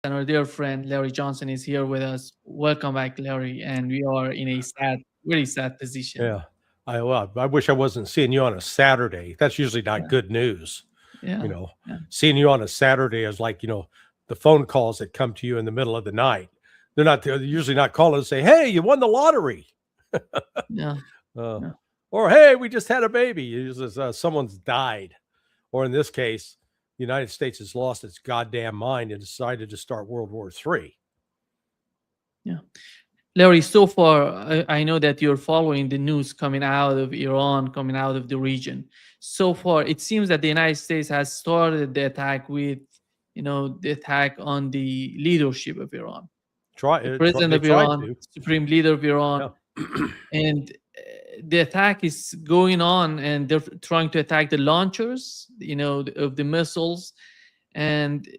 and our dear friend Larry Johnson is here with us. Welcome back, Larry. And we are in a sad, very sad position. Yeah. I wish I wasn't seeing you on a Saturday. That's usually not Yeah, good news. You yeah, know, yeah, seeing you on a Saturday is like, the phone calls that come to you in the middle of the night. They're usually not calling to say, "Hey, you won the lottery." yeah, Uh, yeah. or, "Hey, we just had a baby." It's just, someone's died. Or in this case, the United States has lost its goddamn mind and decided to start World War III. Yeah. Larry, so far, I know that you're following the news coming out of Iran, coming out of the region. So far, it seems that the United States has started the attack with, the attack on the leadership of Iran, the president They of tried Iran, to. supreme leader of Yeah. Iran, and the attack is going on, and they're trying to attack the launchers, of the missiles, and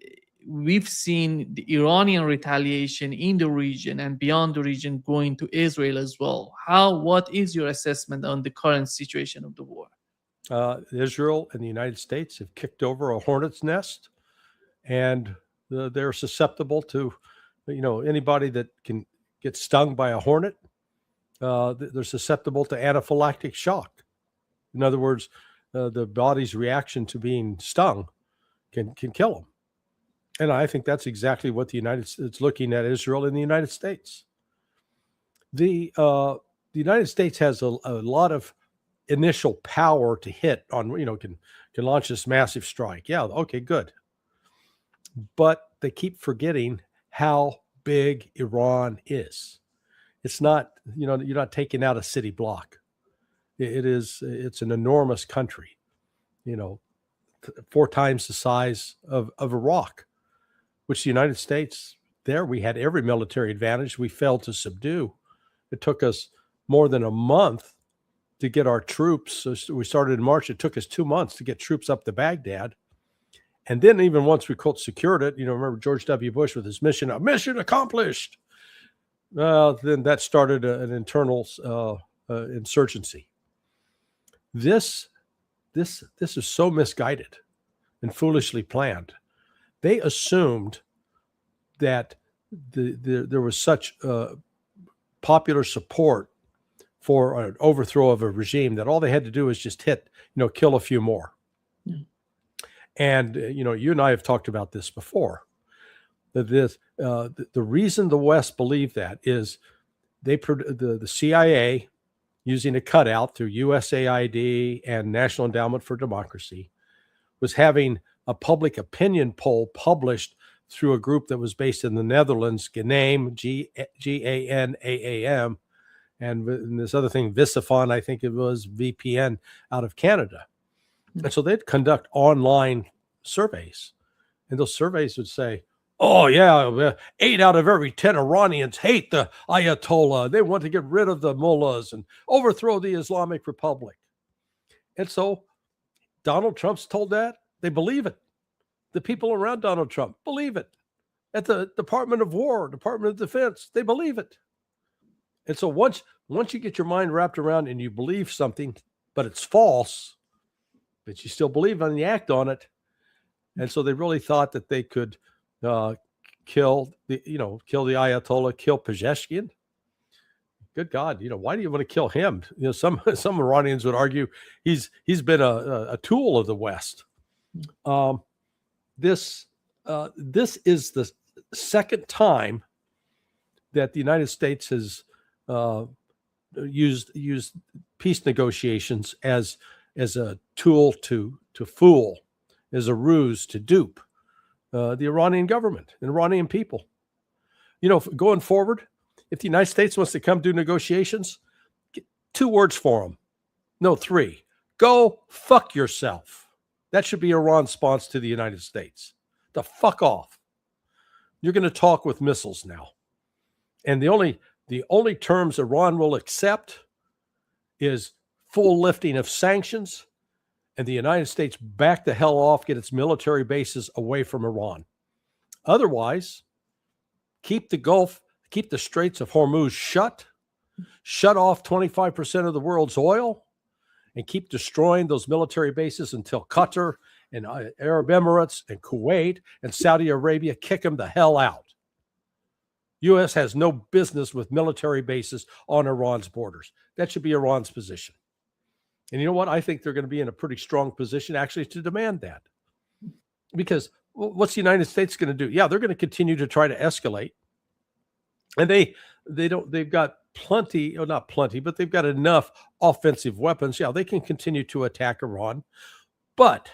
we've seen the Iranian retaliation in the region and beyond the region going to Israel as well. What is your assessment on the current situation of the war? Israel and the United States have kicked over a hornet's nest, and they're susceptible to, anybody that can get stung by a hornet. They're susceptible to anaphylactic shock. In other words, the body's reaction to being stung can kill them. And I think that's exactly what the United States looking at Israel and the United States. The United States has a lot of initial power to hit on, can launch this massive strike. Yeah, okay, good. But they keep forgetting how big Iran is. It's not, you're not taking out a city block. It's an enormous country, 4 times the size of Iraq, which the United States, there we had every military advantage we failed to subdue. It took us more than a month to get our troops. So we started in March. It took us 2 months to get troops up to Baghdad. And then even once we secured it, remember George W. Bush with his mission accomplished. Then that started an internal insurgency. This is so misguided and foolishly planned. They assumed that there was such popular support for an overthrow of a regime that all they had to do was just kill a few more. Yeah. And you and I have talked about this before. That the reason the West believed that is the CIA, using a cutout through USAID and National Endowment for Democracy, was having a public opinion poll published through a group that was based in the Netherlands, GANAAM, GANAAM, and this other thing, Visifon, I think it was VPN, out of Canada. And so they'd conduct online surveys, and those surveys would say, "Oh yeah, 8 out of every 10 Iranians hate the Ayatollah. They want to get rid of the mullahs and overthrow the Islamic Republic." And so Donald Trump's told that. They believe it. The people around Donald Trump believe it. At the Department of War, Department of Defense, they believe it. And so once you get your mind wrapped around and you believe something, but it's false, but you still believe and you act on it. And so they really thought that they could kill the Ayatollah, kill Pezeshkian. Good God, why do you want to kill him? Some Iranians would argue he's been a tool of the West. This is the second time that the United States has used peace negotiations as a tool to fool, as a ruse to dupe the Iranian government and Iranian people. Going forward, if the United States wants to come do negotiations, 2 words for them. No, 3. Go fuck yourself. That should be Iran's response to the United States. The fuck off. You're going to talk with missiles now. And the only terms Iran will accept is full lifting of sanctions and the United States back the hell off, get its military bases away from Iran. Otherwise, keep the Gulf, keep the Straits of Hormuz shut off 25% of the world's oil, and keep destroying those military bases until Qatar and Arab Emirates and Kuwait and Saudi Arabia, kick them the hell out. U.S. has no business with military bases on Iran's borders. That should be Iran's position. And you know what? I think they're going to be in a pretty strong position actually to demand that. Because what's the United States going to do? Yeah, they're going to continue to try to escalate. And they've got plenty, or not plenty, but they've got enough offensive weapons. Yeah, they can continue to attack Iran. But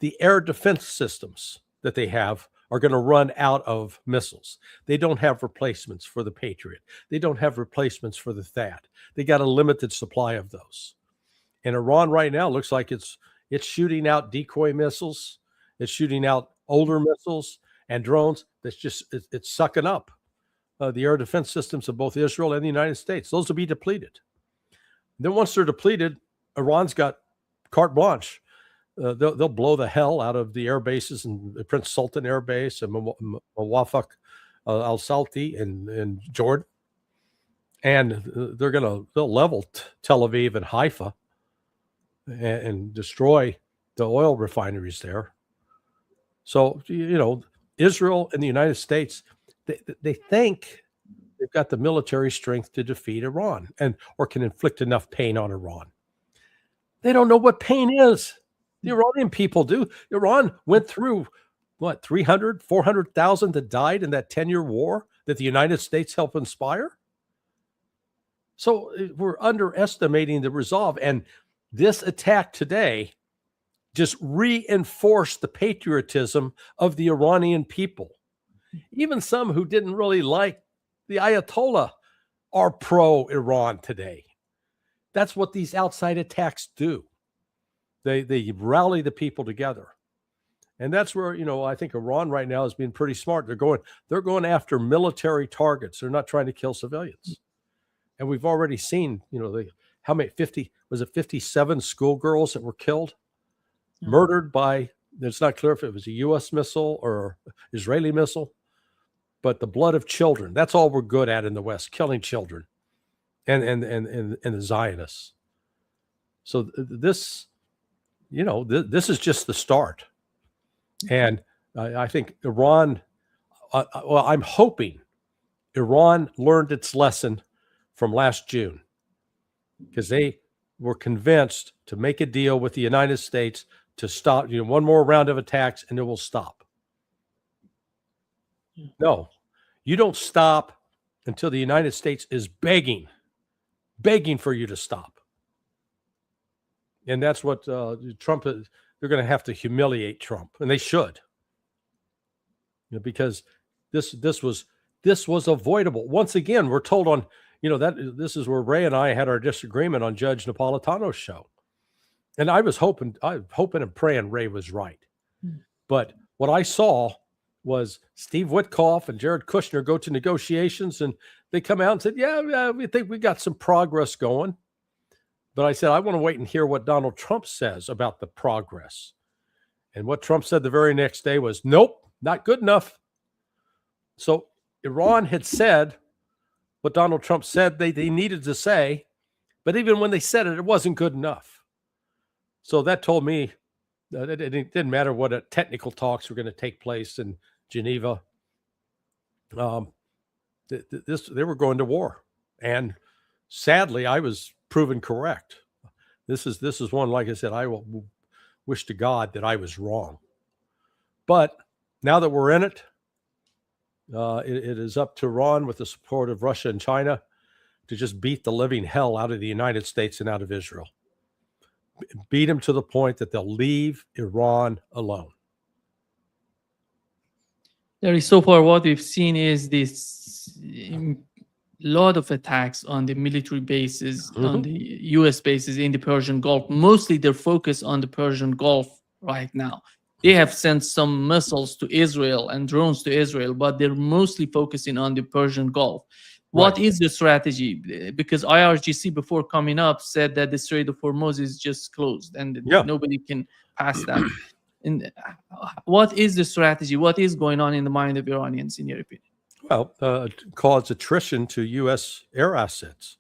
the air defense systems that they have are going to run out of missiles. They don't have replacements for the Patriot. They don't have replacements for the THAAD. They got a limited supply of those. And Iran right now looks like it's shooting out decoy missiles. It's shooting out older missiles and drones. It's sucking up the air defense systems of both Israel and the United States. Those will be depleted. Then once they're depleted, Iran's got carte blanche. They'll blow the hell out of the air bases and Prince Sultan Air Base and Mawafaq al-Salti in Jordan. And they'll level Tel Aviv and Haifa and destroy the oil refineries there. So, Israel and the United States, they think they've got the military strength to defeat Iran or can inflict enough pain on Iran. They don't know what pain is. The Iranian people do. Iran went through, 300, 400,000 that died in that 10-year war that the United States helped inspire? So we're underestimating the resolve. And this attack today just reinforced the patriotism of the Iranian people. Even some who didn't really like the Ayatollah are pro-Iran today. That's what these outside attacks do. They rally the people together. And that's where, I think Iran right now is being pretty smart. They're going after military targets. They're not trying to kill civilians. And we've already seen, how many 57 schoolgirls that were killed, murdered by, it's not clear if it was a U.S. missile or Israeli missile, but the blood of children. That's all we're good at in the West, killing children and the Zionists. So this is just the start. And I think Iran, I'm hoping Iran learned its lesson from last June, because they were convinced to make a deal with the United States to stop, one more round of attacks and it will stop. No, you don't stop until the United States is begging for you to stop. And that's what Trump is. They're going to have to humiliate Trump, and they should, because this was avoidable. Once again, we're told on, that this is where Ray and I had our disagreement on Judge Napolitano's show, and I was hoping and praying Ray was right, but what I saw was Steve Witkoff and Jared Kushner go to negotiations, and they come out and said, "Yeah, we think we got some progress going." But I said, I want to wait and hear what Donald Trump says about the progress. And what Trump said the very next day was, nope, not good enough. So Iran had said what Donald Trump said they needed to say, but even when they said it, it wasn't good enough. So that told me that it didn't matter what technical talks were going to take place in Geneva. They were going to war. And sadly, I was proven correct. This is one, like I said, I will wish to God that I was wrong. But now that we're in it, it is up to Iran, with the support of Russia and China, to just beat the living hell out of the United States and out of Israel. Beat them to the point that they'll leave Iran alone. Larry, so far what we've seen is this lot of attacks on the military bases, on the U.S. bases in the Persian Gulf. Mostly they're focused on the Persian Gulf right now. They have sent some missiles to Israel and drones to Israel, but they're mostly focusing on the Persian Gulf. What is the strategy? Because IRGC, before coming up, said that the Strait of Hormuz is just closed and nobody can pass that. And what is the strategy? What is going on in the mind of Iranians, in your opinion? Well, cause attrition to U.S. air assets,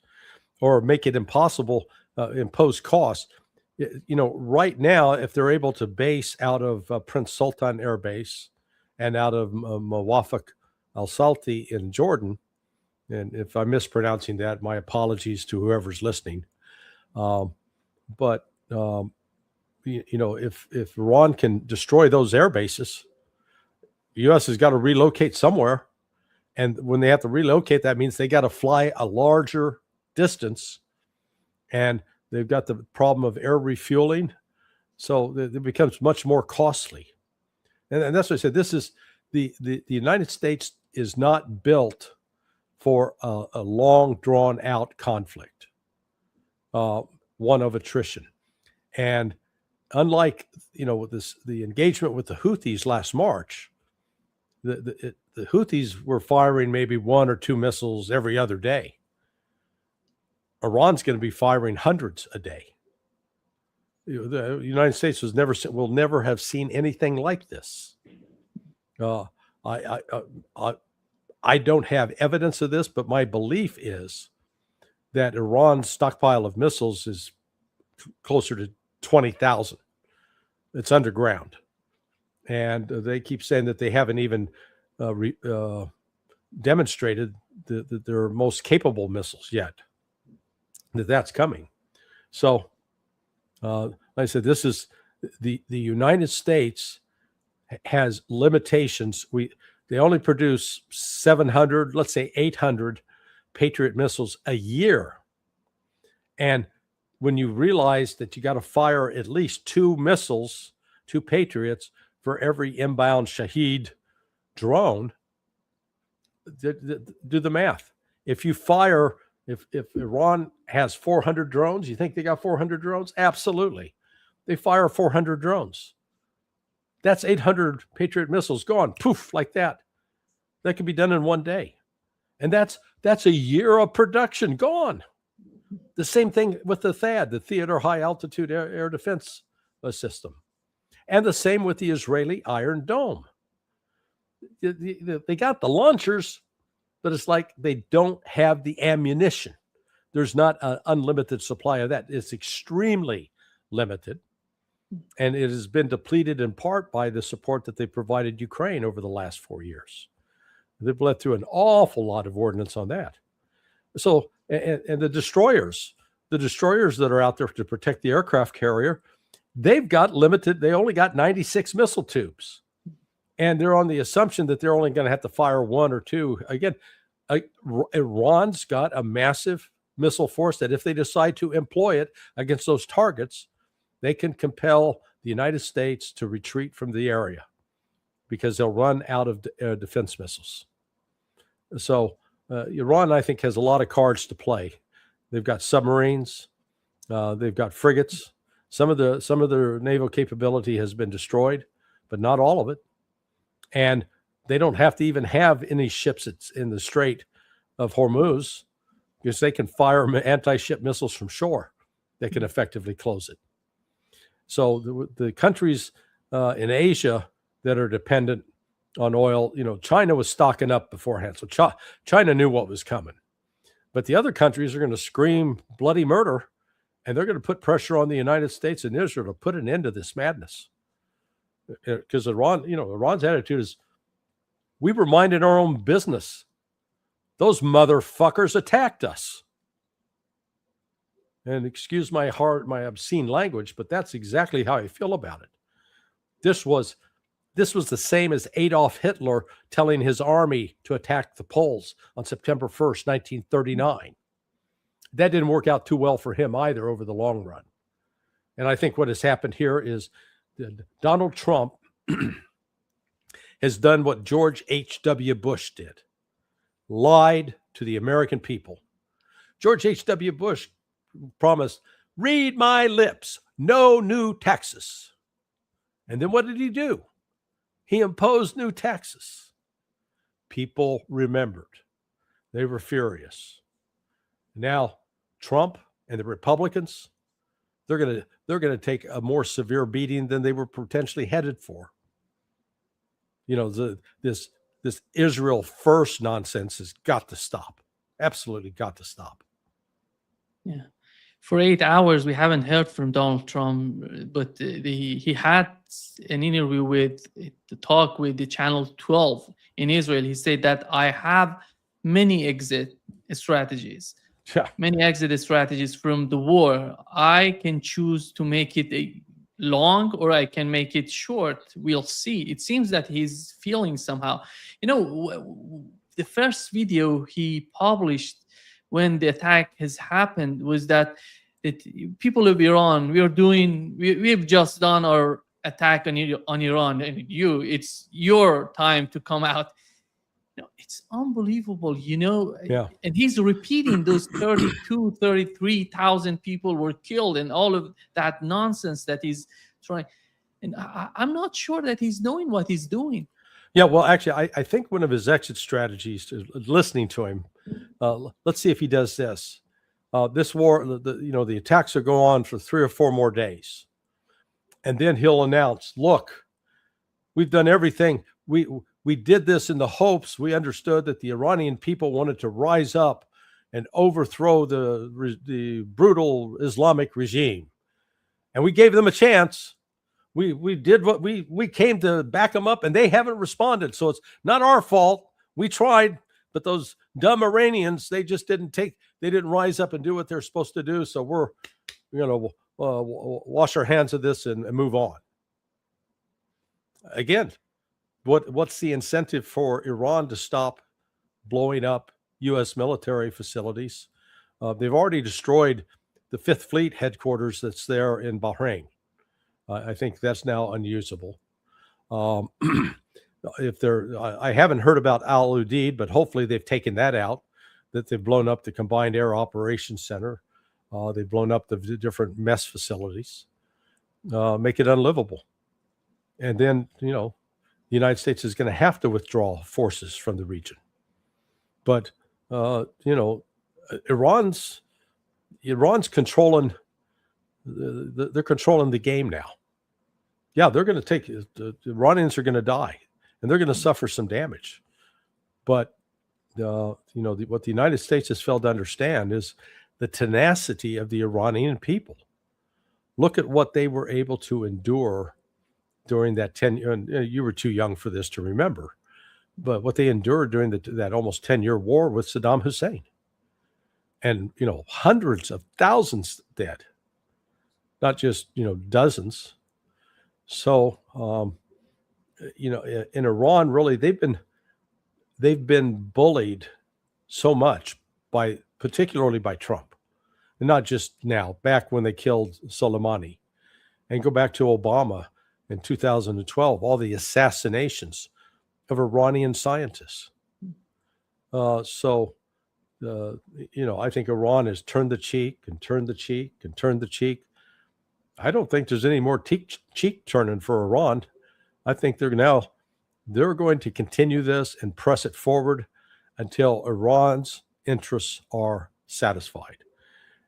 or make it impossible, impose costs. right now, if they're able to base out of Prince Sultan Air Base and out of Mawafaq al-Salti in Jordan, and if I'm mispronouncing that, my apologies to whoever's listening. But if Iran can destroy those air bases, the U.S. has got to relocate somewhere. And when they have to relocate, that means they got to fly a larger distance. And they've got the problem of air refueling. So it becomes much more costly. And that's what I said. This is the United States is not built for a long, drawn out conflict, one of attrition. And unlike, the engagement with the Houthis last March, the Houthis were firing maybe 1 or 2 missiles every other day. Iran's going to be firing hundreds a day. The United States will never have seen anything like this. I don't have evidence of this, but my belief is that Iran's stockpile of missiles is closer to 20,000. It's underground. And they keep saying that they haven't even demonstrated their most capable missiles yet, that's coming. So, like I said, this is the United States has limitations. They only produce 700, let's say 800 Patriot missiles a year. And when you realize that you got to fire at least 2 missiles, 2 Patriots for every inbound Shahed drone, do the math. If Iran has 400 drones, you think they got 400 drones? Absolutely. They fire 400 drones. That's 800 Patriot missiles gone, poof, like that. That can be done in one day. And that's a year of production gone. The same thing with the THAAD, the Theater High Altitude Air Defense System. And the same with the Israeli Iron Dome. They got the launchers, but it's like they don't have the ammunition. There's not an unlimited supply of that. It's extremely limited. And it has been depleted in part by the support that they provided Ukraine over the last 4 years. They've bled through an awful lot of ordnance on that. So, and the destroyers that are out there to protect the aircraft carrier, they've got limited, they only got 96 missile tubes. And they're on the assumption that they're only going to have to fire 1 or 2. Again, Iran's got a massive missile force that if they decide to employ it against those targets, they can compel the United States to retreat from the area because they'll run out of defense missiles. So Iran, I think, has a lot of cards to play. They've got submarines, they've got frigates. Some of their naval capability has been destroyed, but not all of it. And they don't have to even have any ships in the Strait of Hormuz because they can fire anti-ship missiles from shore that can effectively close it. So the countries in Asia that are dependent on oil, China was stocking up beforehand. So China knew what was coming. But the other countries are going to scream bloody murder, and they're going to put pressure on the United States and Israel to put an end to this madness. Because Iran's attitude is, we were minding our own business. Those motherfuckers attacked us. And excuse my obscene language, but that's exactly how I feel about it. This was the same as Adolf Hitler telling his army to attack the Poles on September 1st, 1939. That didn't work out too well for him either over the long run. And I think what has happened here is that Donald Trump has done what George H.W. Bush did, lied to the American people. George H.W. Bush promised, read my lips, no new taxes. And then what did he do? He imposed new taxes. People remembered. They were furious. Now, Trump and the Republicans, they're going to take a more severe beating than they were potentially headed for. This Israel first nonsense has got to stop. Absolutely got to stop. Yeah. For 8 hours, we haven't heard from Donald Trump, but he had an interview with the talk with the Channel 12 in Israel. He said that I have many exit strategies, Yeah. many exit strategies from the war. I can choose to make it a long or I can make it short. We'll see. It seems that he's feeling somehow. The first video he published when the attack has happened was that people of Iran, we've just done our attack on Iran, and it's your time to come out. It's unbelievable, Yeah. and he's repeating those 33,000 people were killed and all of that nonsense that he's trying. And I'm not sure that he's knowing what he's doing. Yeah. Well, actually, I think one of his exit strategies is listening to him. Let's see if he does this. This war, the attacks will go on for 3 or 4 more days. And then he'll announce, look, we've done everything. We did this in the hopes, we understood that the Iranian people wanted to rise up and overthrow the brutal Islamic regime. And we gave them a chance. We did what we came to back them up, and they haven't responded. So it's not our fault. We tried, but those dumb Iranians, they didn't rise up and do what they're supposed to do. So we're wash our hands of this and move on. Again, what's the incentive for Iran to stop blowing up U.S. military facilities? They've already destroyed the Fifth Fleet headquarters that's there in Bahrain. I think that's now unusable. I haven't heard about Al Udeid, but hopefully they've taken that out. That they've blown up the Combined Air Operations Center. They've blown up the different mess facilities, make it unlivable. And then, the United States is going to have to withdraw forces from the region. But, Iran's controlling, they're controlling the game now. Yeah, they're going to the Iranians are going to die, and they're going to suffer some damage. But, what the United States has failed to understand is the tenacity of the Iranian people. Look at what they were able to endure during that 10-year, and you were too young for this to remember, but what they endured during that almost 10-year war with Saddam Hussein. And, hundreds of thousands dead, not just, dozens. So, in Iran, really, they've been bullied so much particularly by Trump, and not just now, back when they killed Soleimani, and go back to Obama in 2012, all the assassinations of Iranian scientists. I think Iran has turned the cheek and turned the cheek and turned the cheek. I don't think there's any more cheek turning for Iran. I think they're going to continue this and press it forward until Iran's interests are satisfied.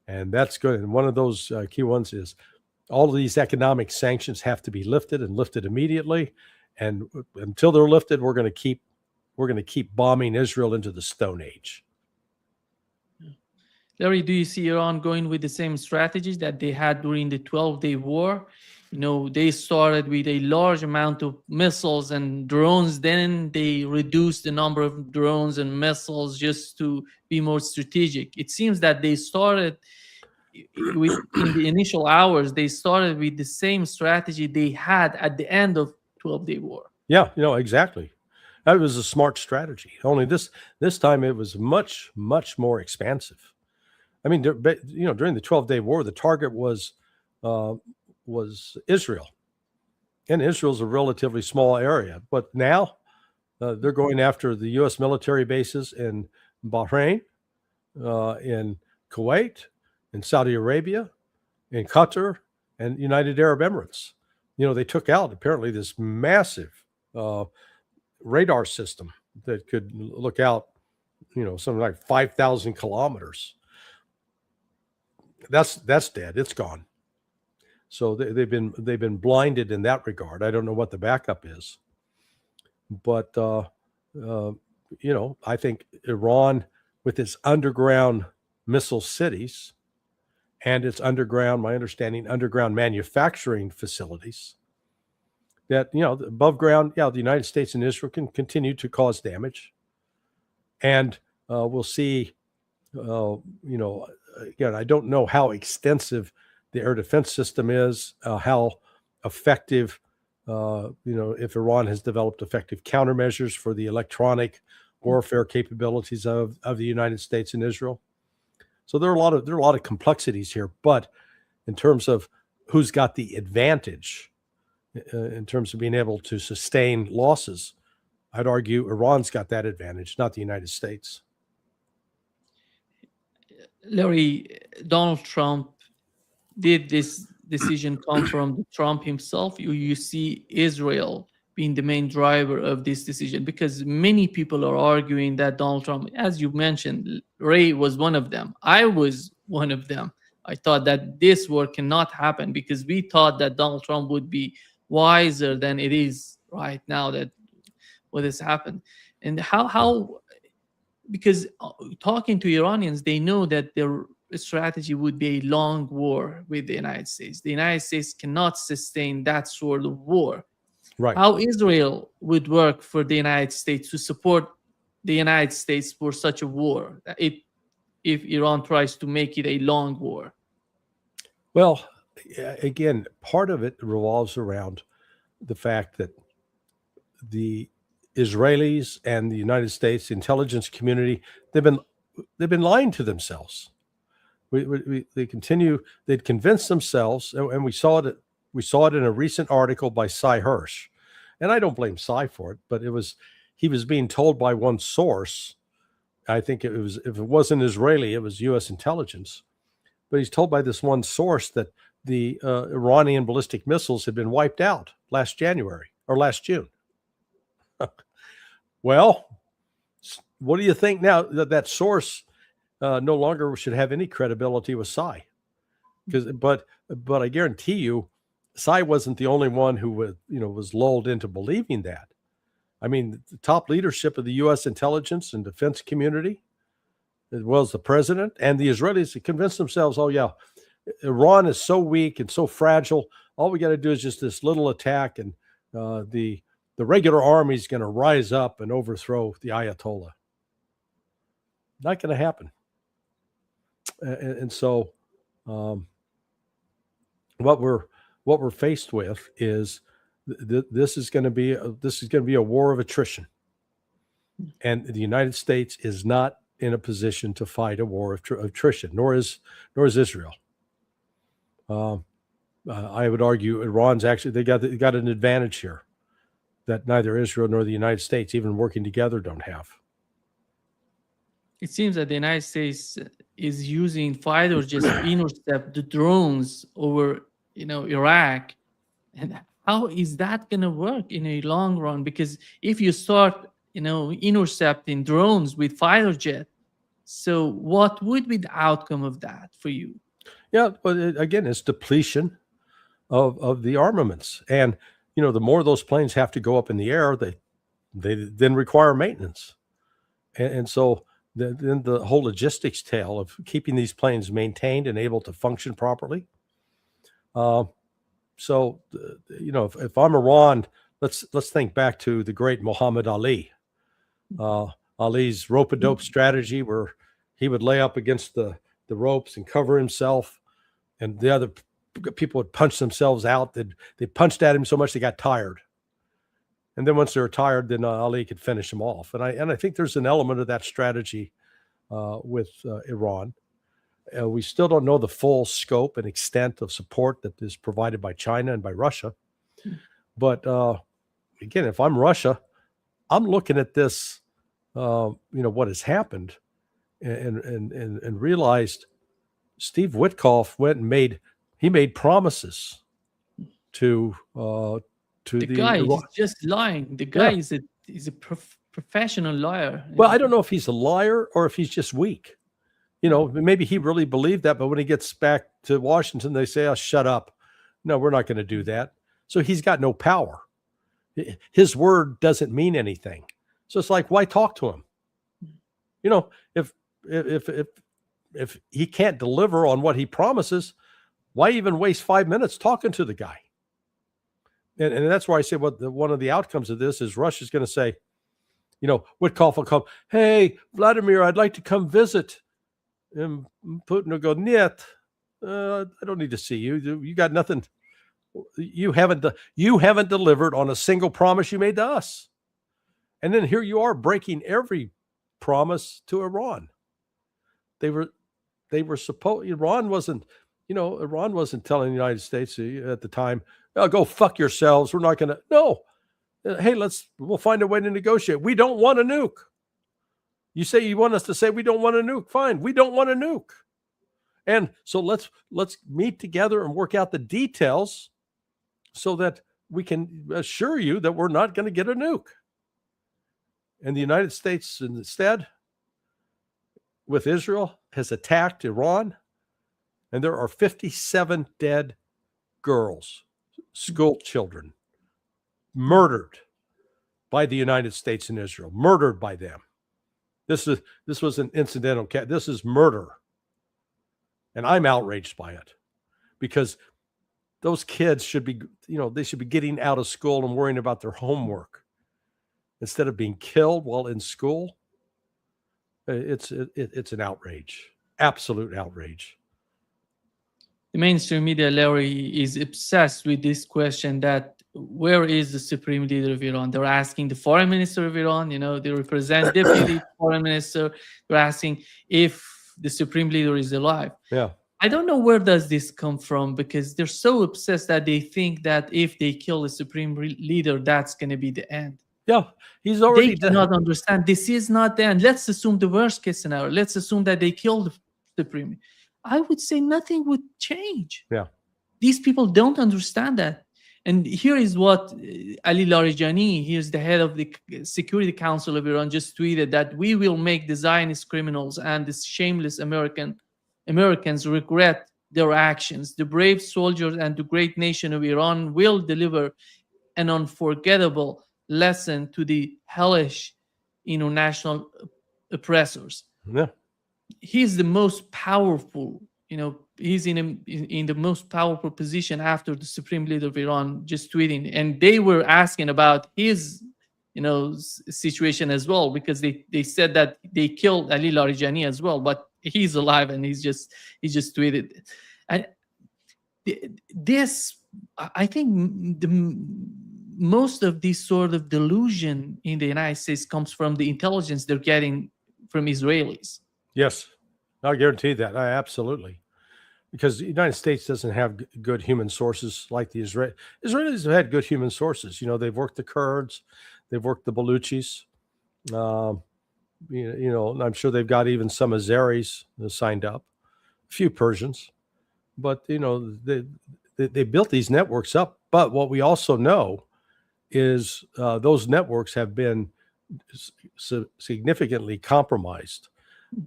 And that's good. And one of those key ones is all of these economic sanctions have to be lifted and lifted immediately. And until they're lifted, we're going to keep bombing Israel into the Stone Age. Larry, do you see Iran going with the same strategies that they had during the 12-day war? They started with a large amount of missiles and drones. Then they reduced the number of drones and missiles just to be more strategic. It seems that they started in the initial hours, they started with the same strategy they had at the end of 12-day war. Yeah, exactly. That was a smart strategy. Only this time it was much, much more expansive. I mean, during the 12-day war, the target was Israel, and Israel's a relatively small area. But now they're going after the U.S. military bases in Bahrain, in Kuwait, in Saudi Arabia, in Qatar, and United Arab Emirates. They took out apparently this massive radar system that could look out, something like 5,000 kilometers. That's dead. It's gone. So they've been blinded in that regard. I don't know what the backup is, but I think Iran, with its underground missile cities, and its underground, my understanding, underground manufacturing facilities. That, above ground, the United States and Israel can continue to cause damage. And we'll see, again, I don't know how extensive the air defense system is, how effective, if Iran has developed effective countermeasures for the electronic warfare capabilities of the United States and Israel. So there are a lot of complexities here, but in terms of who's got the advantage, in terms of being able to sustain losses, I'd argue Iran's got that advantage, not the United States. Larry, Donald Trump, did this decision come from Trump himself? You see Israel being the main driver of this decision? Because many people are arguing that Donald Trump, as you mentioned, Ray was one of them. I was one of them. I thought that this war cannot happen because we thought that Donald Trump would be wiser than it is right now that what has happened. And how because talking to Iranians, they know that their strategy would be a long war with the United States. The United States cannot sustain that sort of war. Right. How Israel would work for the United States to support the United States for such a war, if Iran tries to make it a long war? Well, again, part of it revolves around the fact that the Israelis and the United States intelligence community, they've been lying to themselves. They'd convinced themselves, and we saw it in a recent article by Cy Hirsch, and I don't blame Cy for it, but he was being told by one source. I think if it wasn't Israeli, it was U.S. intelligence, but he's told by this one source that the Iranian ballistic missiles had been wiped out last January or last June. Well, what do you think now that source no longer should have any credibility with Cy? But I guarantee you, Cy wasn't the only one who was lulled into believing that. I mean, the top leadership of the U.S. intelligence and defense community, as well as the president and the Israelis, have convinced themselves, oh yeah, Iran is so weak and so fragile. All we got to do is just this little attack, and the regular army is going to rise up and overthrow the Ayatollah. Not going to happen. And so, what we're faced with is this is going to be a war of attrition, and the United States is not in a position to fight a war of attrition, nor is Israel. I would argue Iran's actually they got an advantage here that neither Israel nor the United States, even working together, don't have. It seems that the United States is using fighter jets to intercept the drones over, Iraq. And how is that going to work in a long run? Because if you start, intercepting drones with fighter jet, so what would be the outcome of that for you? Yeah, but again, it's depletion of the armaments, and the more those planes have to go up in the air, they then require maintenance, and so then the whole logistics tale of keeping these planes maintained and able to function properly. So if I'm Iran, let's think back to the great Muhammad Ali. Ali's rope-a-dope strategy, where he would lay up against the ropes and cover himself, and the other people would punch themselves out. They punched at him so much they got tired, and then once they were tired, then Ali could finish them off. And I think there's an element of that strategy with Iran. We still don't know the full scope and extent of support that is provided by China and by Russia. But again, if I'm Russia, I'm looking at this, what has happened, and realized Steve Witkoff went and made promises to the guy. He's just lying. The guy is a professional liar. Well, I don't know if he's a liar or if he's just weak. Maybe he really believed that, but when he gets back to Washington, they say, "Oh, shut up. No, we're not going to do that." So he's got no power. His word doesn't mean anything. So it's like, why talk to him? If if he can't deliver on what he promises, why even waste 5 minutes talking to the guy? And that's why I say one of the outcomes of this is Russia's going to say, Witkoff will come, hey, Vladimir, I'd like to come visit. And Putin will go, Niet, I don't need to see you. You got nothing. You haven't delivered on a single promise you made to us. And then here you are breaking every promise to Iran. They were supposed, Iran wasn't telling the United States at the time, oh, go fuck yourselves. We're not going to, no. Hey, we'll find a way to negotiate. We don't want a nuke. You say you want us to say we don't want a nuke. Fine. We don't want a nuke. And so let's meet together and work out the details so that we can assure you that we're not going to get a nuke. And the United States instead, with Israel, has attacked Iran. And there are 57 dead girls, school children, murdered by the United States and Israel, murdered by them. This was an incidental. This is murder. And I'm outraged by it because those kids should be, they should be getting out of school and worrying about their homework instead of being killed while in school. It's an outrage, absolute outrage. The mainstream media, Larry, is obsessed with this question that where is the supreme leader of Iran? They're asking the foreign minister of Iran, they represent deputy foreign minister. They're asking if the supreme leader is alive. Yeah. I don't know where does this come from because they're so obsessed that they think that if they kill the supreme leader, that's going to be the end. Yeah, he's already They cannot understand this is not the end. Let's assume the worst case scenario. Let's assume that they killed the supreme. I would say nothing would change. Yeah. These people don't understand that. And here is what Ali Larijani, he's the head of the Security Council of Iran, just tweeted that we will make the Zionist criminals and the shameless Americans regret their actions. The brave soldiers and the great nation of Iran will deliver an unforgettable lesson to the hellish international oppressors. Yeah. He's the most powerful, he's in the most powerful position after the supreme leader of Iran, just tweeting. And they were asking about his, situation as well, because they said that they killed Ali Larijani as well, but he's alive and he's just tweeted. And this, I think most of this sort of delusion in the United States comes from the intelligence they're getting from Israelis. Yes, I guarantee that. Absolutely. Because the United States doesn't have good human sources like the Israelis have had good human sources. They've worked the Kurds, they've worked the Baluchis. And I'm sure they've got even some Azeris signed up, a few Persians. But, they built these networks up. But what we also know is those networks have been significantly compromised.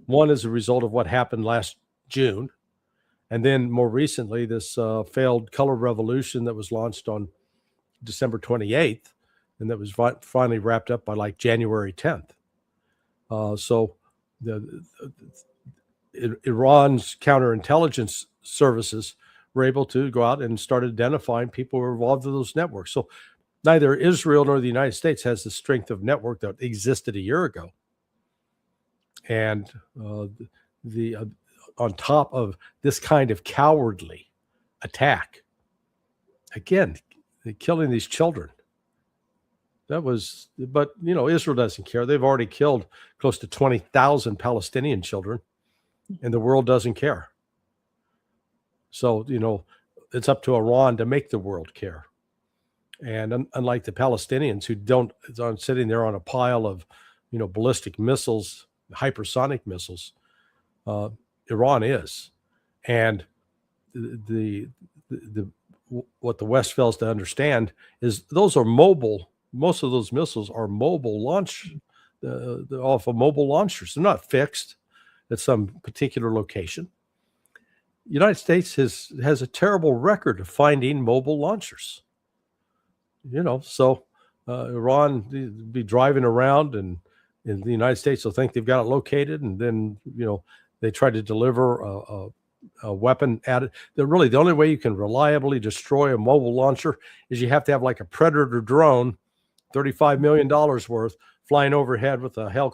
One is a result of what happened last June. And then more recently, this failed color revolution that was launched on December 28th, and that was finally wrapped up by like January 10th. So Iran's counterintelligence services were able to go out and start identifying people who were involved in those networks. So neither Israel nor the United States has the strength of network that existed a year ago. And on top of this kind of cowardly attack, again, killing these children. But Israel doesn't care. They've already killed close to 20,000 Palestinian children, and the world doesn't care. So, it's up to Iran to make the world care. And unlike the Palestinians who aren't sitting there on a pile of, ballistic missiles, hypersonic missiles, Iran is. And what the West fails to understand is those are mobile. Most of those missiles are mobile launch, off of mobile launchers. They're not fixed at some particular location. The United States has a terrible record of finding mobile launchers. So Iran be driving around and the United States will think they've got it located, and then They tried to deliver a weapon at it. Really, the only way you can reliably destroy a mobile launcher is you have to have like a Predator drone, $35 million worth, flying overhead with a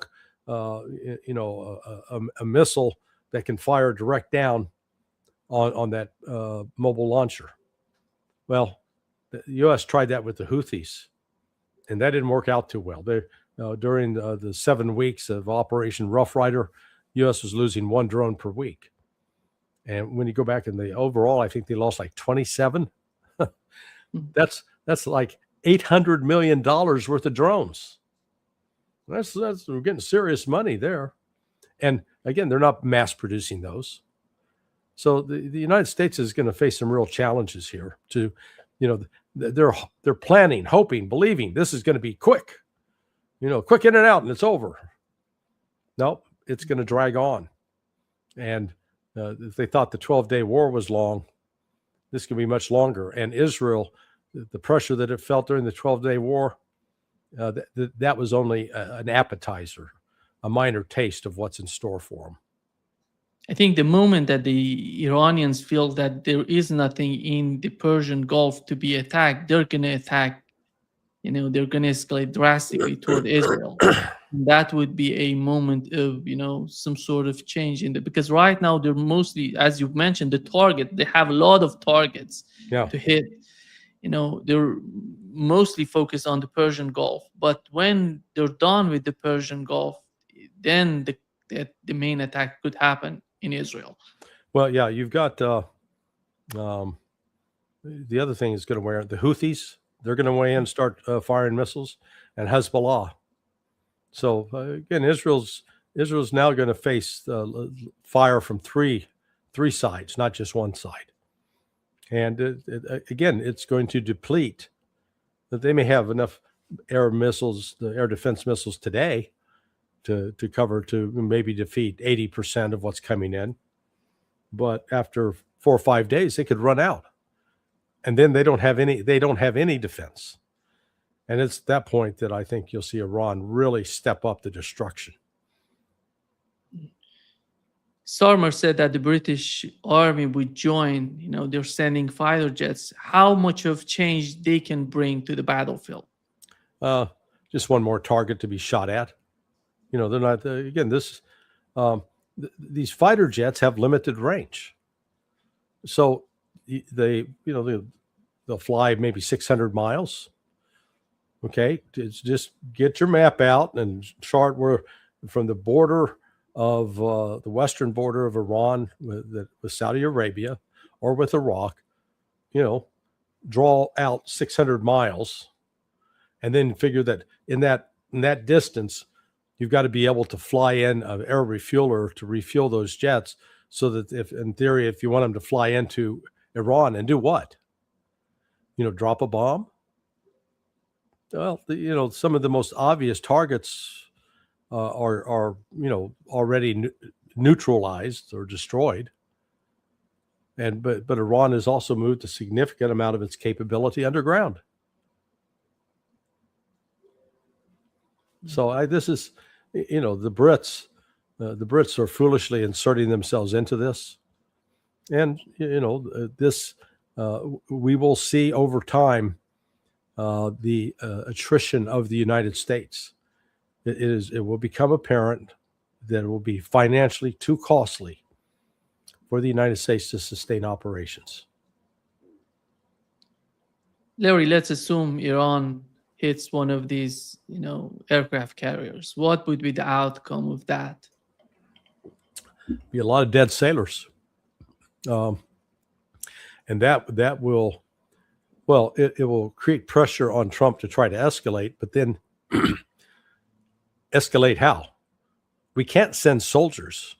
a missile that can fire direct down on that mobile launcher. Well, the U.S. tried that with the Houthis, and that didn't work out too well. During the 7 weeks of Operation Rough Rider, U.S. was losing one drone per week. And when you go back in the overall, I think they lost like 27. That's like $800 million worth of drones. We're getting serious money there. And again, they're not mass producing those. So the United States is going to face some real challenges here to, they're planning, hoping, believing this is going to be quick, quick in and out and it's over. Nope, it's going to drag on. And if they thought the 12-day war was long, this could be much longer. And Israel, the pressure that it felt during the 12-day war, that was only an appetizer, a minor taste of what's in store for them. I think the moment that the Iranians feel that there is nothing in the Persian Gulf to be attacked, they're going to attack, they're going to escalate drastically toward Israel. And that would be a moment of, some sort of change because right now they're mostly, as you've mentioned, the target, they have a lot of targets to hit. They're mostly focused on the Persian Gulf. But when they're done with the Persian Gulf, then the main attack could happen in Israel. Well, yeah, you've got the other thing is going to wear the Houthis. They're going to weigh in and start firing missiles, and Hezbollah. So again, Israel's now going to face fire from three sides, not just one side. And again, it's going to deplete. That they may have enough air defense missiles today to cover, to maybe defeat 80% of what's coming in. But after 4 or 5 days, they could run out. And then they don't have any defense. And it's at that point that I think you'll see Iran really step up the destruction. Starmer said that the British Army would join, they're sending fighter jets. How much of change they can bring to the battlefield? Just one more target to be shot at. They're not, again, these fighter jets have limited range. So they'll fly maybe 600 miles. Okay, just get your map out and chart where from the border of the western border of Iran with Saudi Arabia or with Iraq, draw out 600 miles, and then figure that in that distance, you've got to be able to fly in an air refueler to refuel those jets, so that if you want them to fly into Iran and do what? Drop a bomb. Well, some of the most obvious targets are already neutralized or destroyed. But Iran has also moved a significant amount of its capability underground. So this is, the Brits are foolishly inserting themselves into this, and we will see over time the attrition of the United States. It will become apparent that it will be financially too costly for the United States to sustain operations. Larry, let's assume Iran hits one of these, aircraft carriers. What would be the outcome of that? Be a lot of dead sailors, and that will, it will create pressure on Trump to try to escalate. But then, escalate how? We can't send soldiers.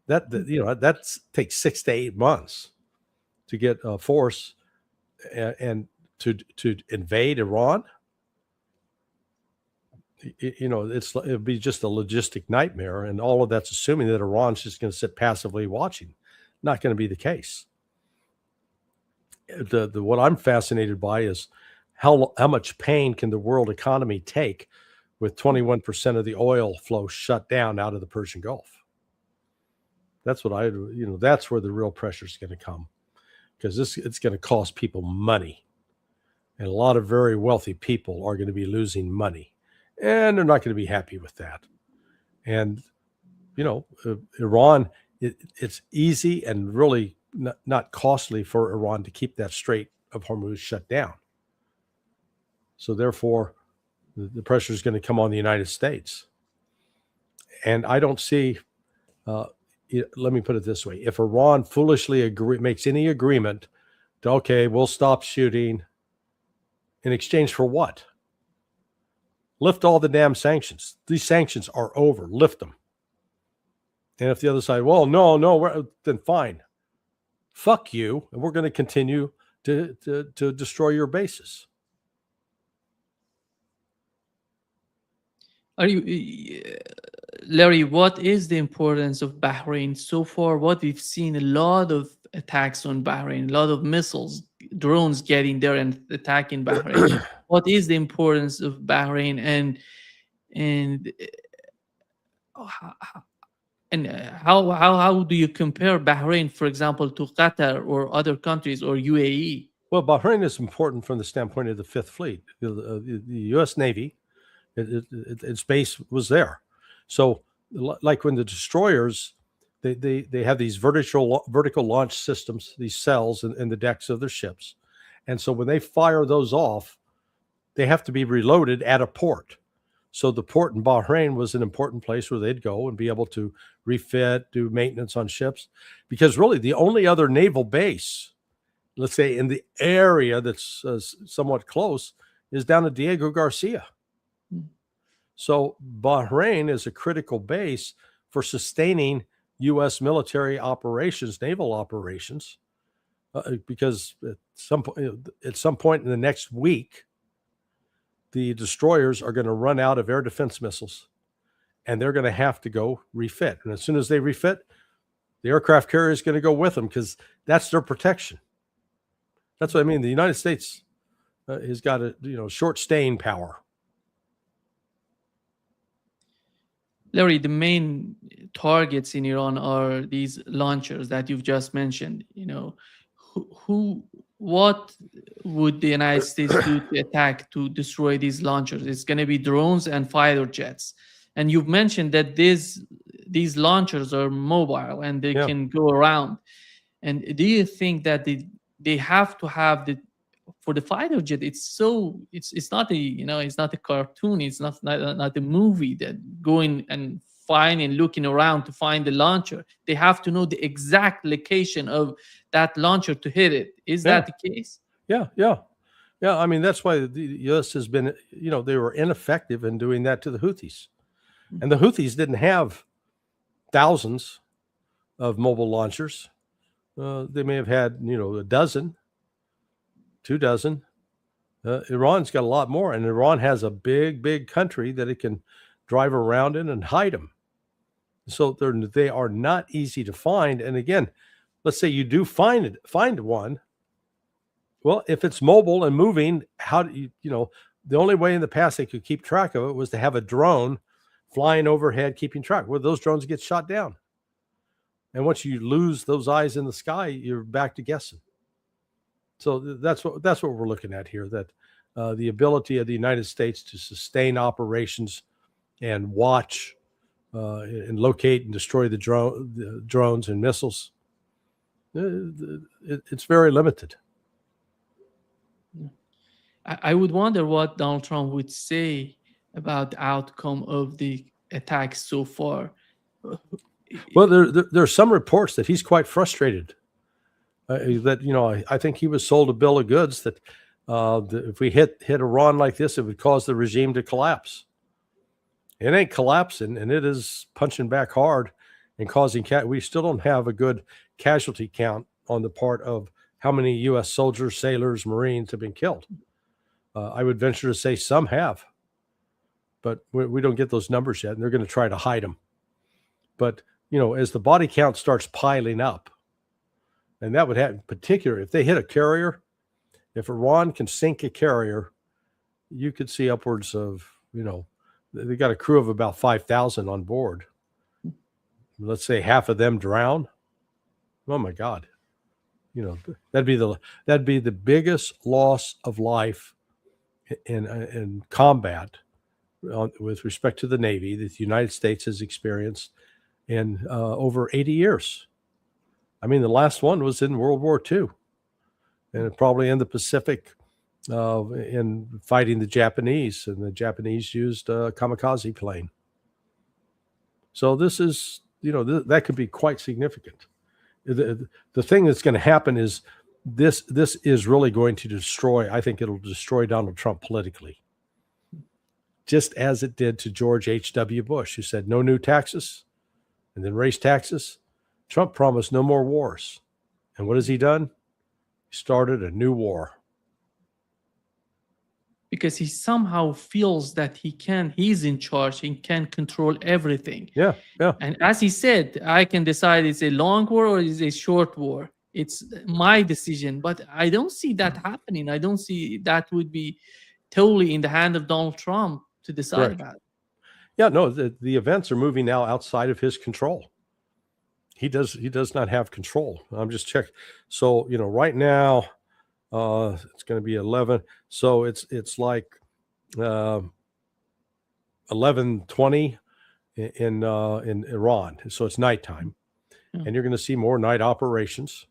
That takes 6 to 8 months to get a force and to invade Iran. It'll be just a logistic nightmare, and all of that's assuming that Iran's just going to sit passively watching. Not going to be the case. What I'm fascinated by is how much pain can the world economy take with 21% of the oil flow shut down out of the Persian Gulf. That's what that's where the real pressure is going to come, because it's going to cost people money. And a lot of very wealthy people are going to be losing money, and they're not going to be happy with that. And, Iran, it's easy and really not costly for Iran to keep that Strait of Hormuz shut down. So therefore, the pressure is going to come on the United States. And I don't see, let me put it this way. If Iran foolishly makes any agreement to, okay, we'll stop shooting, in exchange for what? Lift all the damn sanctions. These sanctions are over. Lift them. And if the other side, well, no, then fine. Fuck you, and we're going to continue to destroy your bases. Larry, what is the importance of Bahrain so far? What we've seen, a lot of attacks on Bahrain, a lot of missiles, drones getting there and attacking Bahrain. What is the importance of Bahrain, and how do you compare Bahrain, for example, to Qatar or other countries or UAE? Well, Bahrain is important from the standpoint of the Fifth Fleet. The U.S. Navy, its base was there. So, like when the destroyers, they have these vertical launch systems, these cells in the decks of their ships, and so when they fire those off, they have to be reloaded at a port. So the port in Bahrain was an important place where they'd go and be able to refit, do maintenance on ships, because really the only other naval base, let's say in the area that's somewhat close, is down at Diego Garcia. So Bahrain is a critical base for sustaining U.S. military operations, naval operations, because at some point in the next week, the destroyers are going to run out of air defense missiles, and they're going to have to go refit. And as soon as they refit, the aircraft carrier is going to go with them, because that's their protection. That's what I mean. The United States has got a short staying power. Larry, the main targets in Iran are these launchers that you've just mentioned. What would the United States do to attack, to destroy these launchers? It's going to be drones and fighter jets. And you've mentioned that these launchers are mobile and they can go around. And do you think that they have to have for the fighter jet? It's not it's not a cartoon. It's not a movie that going and finding, looking around to find the launcher. They have to know the exact location of that launcher to hit it. Is that the case? Yeah. I mean, that's why the U.S. has been, they were ineffective in doing that to the Houthis. And the Houthis didn't have thousands of mobile launchers. They may have had, a dozen, 2 dozen. Iran's got a lot more, and Iran has a big country that it can drive around in and hide them. So they are not easy to find. And again, let's say you do find one. Well, if it's mobile and moving, how do the only way in the past they could keep track of it was to have a drone flying overhead, keeping track. Well, those drones get shot down. And once you lose those eyes in the sky, you're back to guessing. So that's what we're looking at here, that the ability of the United States to sustain operations and watch and locate and destroy the drones and missiles, it's very limited. I would wonder what Donald Trump would say about the outcome of the attacks so far. Well, there are some reports that he's quite frustrated. That I think he was sold a bill of goods that if we hit Iran like this, it would cause the regime to collapse. It ain't collapsing, and it is punching back hard and causing we still don't have a good casualty count on the part of how many U.S. soldiers, sailors, Marines have been killed. I would venture to say some have, but we don't get those numbers yet, and they're going to try to hide them. But as the body count starts piling up, and that would happen, particularly if they hit a carrier. If Iran can sink a carrier, you could see upwards of, they got a crew of about 5,000 on board. let's say half of them drown. Oh my God. That'd be the biggest loss of life in combat with respect to the Navy that the United States has experienced in over 80 years. I mean, the last one was in World War II, and probably in the Pacific in fighting the Japanese, and the Japanese used a kamikaze plane. So this is, that could be quite significant. The thing that's going to happen is this is really going to destroy, I think it'll destroy Donald Trump politically, just as it did to George H.W. Bush, who said no new taxes and then raised taxes. Trump promised no more wars. And what has he done? He started a new war. Because he somehow feels that he's in charge, he can control everything. Yeah. And as he said, I can decide it's a long war or it's a short war. It's my decision. But I don't see that happening. I don't see that would be totally in the hand of Donald Trump to decide about it. Yeah, no, the events are moving now outside of his control. He does not have control. I'm just checking. So, right now, it's going to be 11. So it's like 11:20 in Iran. So it's nighttime, and you're going to see more night operations,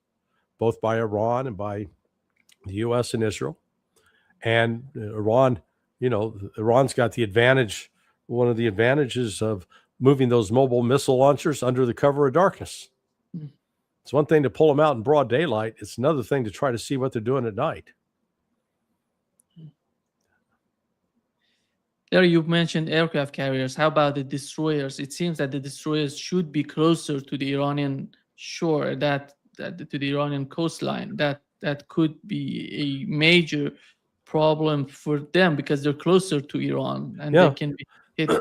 both by Iran and by the U.S. and Israel. And Iran, Iran's got the advantage. One of the advantages of moving those mobile missile launchers under the cover of darkness. It's one thing to pull them out in broad daylight. It's another thing to try to see what they're doing at night. There you've mentioned aircraft carriers. How about the destroyers? It seems that the destroyers should be closer to the Iranian shore, that to the Iranian coastline. That could be a major problem for them because they're closer to Iran and they can be hit.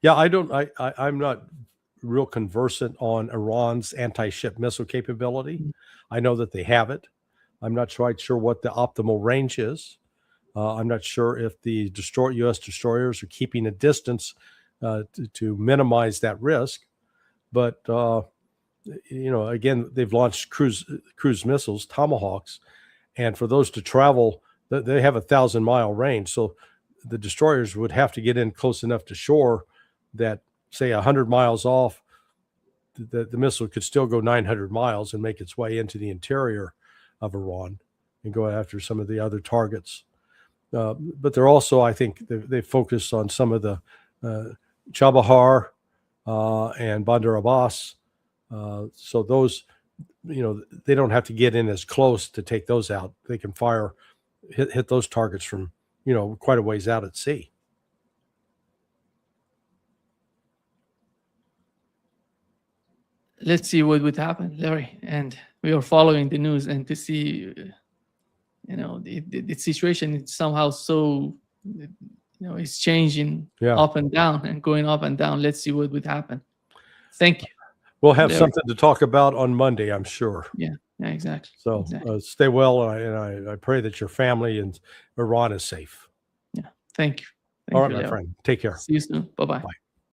Yeah, I'm not real conversant on Iran's anti-ship missile capability. I know that they have it. I'm not quite sure what the optimal range is. I'm not sure if the U.S. destroyers are keeping a distance to minimize that risk. But again, they've launched cruise missiles, Tomahawks, and for those to travel, they have 1,000-mile range. So the destroyers would have to get in close enough to shore that, say, 100 miles off, the missile could still go 900 miles and make its way into the interior of Iran and go after some of the other targets. But they're also, I think, they focus on some of the Chabahar and Bandar Abbas. So those, they don't have to get in as close to take those out. They can hit those targets from, quite a ways out at sea. Let's see what would happen, Larry. And we are following the news and to see, the situation is somehow so, it's changing up and down and going up and down. Let's see what would happen. Thank you. We'll have something to talk about on Monday, I'm sure. Yeah, exactly. So stay well, and I pray that your family in Iran is safe. Yeah, thank you. All right, my friend. Take care. See you soon. Bye-bye. Bye.